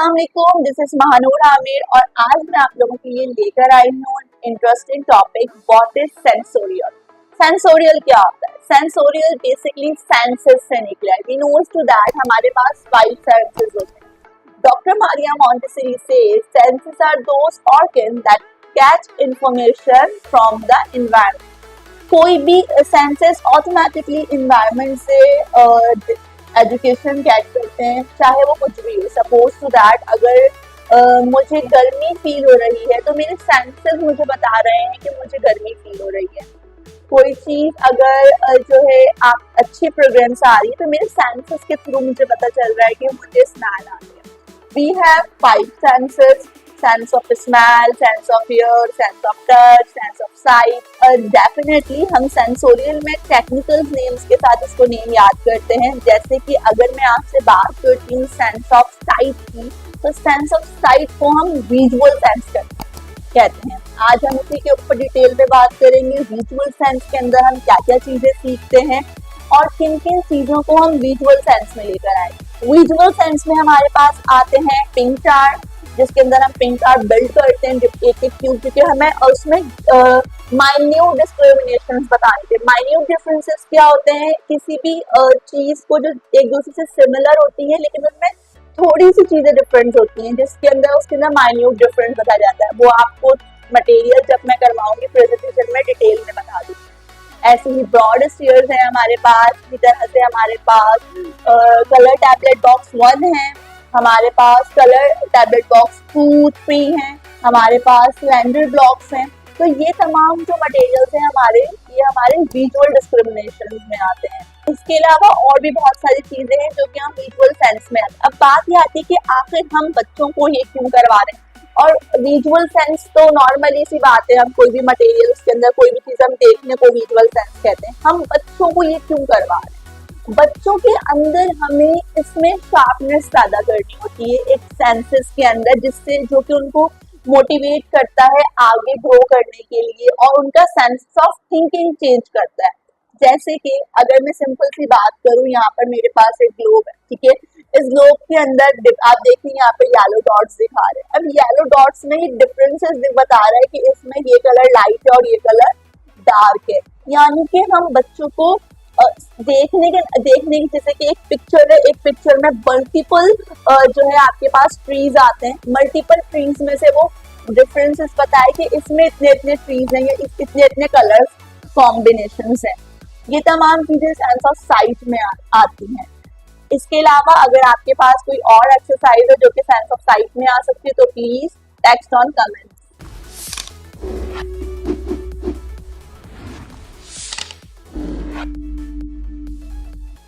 अस्सलाम वालेकुम, this is Mahnoor Aamir और आज मैं आप लोगों के लिए लेकर आई हूँ interesting topic what is sensorial. Sensorial क्या होता है? सेंसोरियल बेसिकली सेंसेस से निकला है। वी नोज टू दैट हमारे पास 5 सेंसेस होते हैं। Doctor Maria Montessori says senses are those organ that catch information from the environment. कोई भी सेंसेस ऑटोमेटिकली एनवायरनमेंट से एजुकेशन कैच करते हैं, चाहे वो कुछ भी हो। सपोज टू दैट अगर मुझे गर्मी फील हो रही है तो मेरे सेंसेस मुझे बता रहे हैं कि मुझे गर्मी फील हो रही है। कोई चीज अगर जो है आप अच्छी फ्रेग्रेंस आ रही है तो मेरे सेंसेस के थ्रू मुझे पता चल रहा है कि मुझे स्मेल आ रही है। We have 5 senses, sense of smell, sense of hear, sense of touch, sense of sight. Definitely हम सेंसोरियल में टेक्निकल नेम्स के साथ इसको नेम याद करते हैं। जैसे कि अगर मैं आपसे बात करती हूँ सेंस ऑफ साइट की, तो सेंस ऑफ साइट को हम विजुअल सेंस कहते हैं। आज हम इसी के ऊपर डिटेल में बात करेंगे। विजुअल सेंस के अंदर हम क्या क्या चीजें सीखते हैं और किन किन चीजों को हम विजुअल सेंस में लेकर आए। विजुअल सेंस में हमारे पास आते हैं पिंक चार्ट, जिसके अंदर हम पिंक कार्ड बिल्ड करते हैं एक एक क्यों, क्योंकि हमें उसमें माइन्यूट डिस्क्रिमिनेशंस बताने थे। माइन्यूट डिफरेंसेस क्या होते हैं? किसी भी चीज को जो एक दूसरे से सिमिलर होती है लेकिन उसमें थोड़ी सी चीजें डिफरेंट होती हैं, उसके अंदर माइन्यूट डिफरेंस बताया जाता है। वो आपको मटेरियल जब मैं करवाऊंगी प्रेजेंटेशन में डिटेल में बता दूंगी। ऐसे ही ब्रॉड स्फीयर्स हैं हमारे पास। इसी तरह से हमारे पास कलर टैबलेट बॉक्स 1 है, हमारे पास कलर टैबलेट बॉक्स 2, 3 हैं, हमारे पास सिलेंडर ब्लॉक्स हैं। तो ये तमाम जो मटेरियल्स हैं ये हमारे विजुअल डिस्क्रिमिनेशन में आते हैं। इसके अलावा और भी बहुत सारी चीजें हैं जो कि हम विजुअल सेंस में आते हैं। अब बात ये आती है कि आखिर हम बच्चों को ये क्यों करवा रहे हैं। और विजुअल सेंस तो नॉर्मली सी बात है, हम कोई भी मटेरियल उसके अंदर कोई भी चीज हम देखने को विजुअल सेंस कहते हैं। हम बच्चों को ये क्यों करवा रहे हैं? बच्चों के अंदर हमें इसमें शार्पनेस पैदा करनी होती है एक सेंसेस के अंदर, जिससे जो कि उनको मोटिवेट करता है आगे ग्रो करने के लिए और उनका सेंस ऑफ थिंकिंग चेंज करता है। जैसे कि अगर मैं सिंपल सी बात करूं, यहाँ पर मेरे पास एक ग्लोब है, ठीक है। इस ग्लोब के अंदर आप देखेंगे यहाँ पे येलो डॉट्स दिखा रहे हैं। अब येलो डॉट्स में ही डिफरेंसेस बता रहा है कि इसमें ये कलर लाइट है और ये कलर डार्क है। यानी कि हम बच्चों को देखने के जैसे कि एक पिक्चर है, एक पिक्चर में मल्टीपल जो है आपके पास ट्रीज आते हैं। मल्टीपल ट्रीज में से वो डिफरेंसेस बताए कि इसमें इतने इतने ट्रीज हैं या इतने इतने कलर्स कॉम्बिनेशंस हैं। ये तमाम चीजें सेंस ऑफ साइट में आती हैं। इसके अलावा अगर आपके पास कोई और एक्सरसाइज है जो कि सेंस ऑफ साइट में आ सकती है तो प्लीज टेक्स्ट ऑन कमेंट।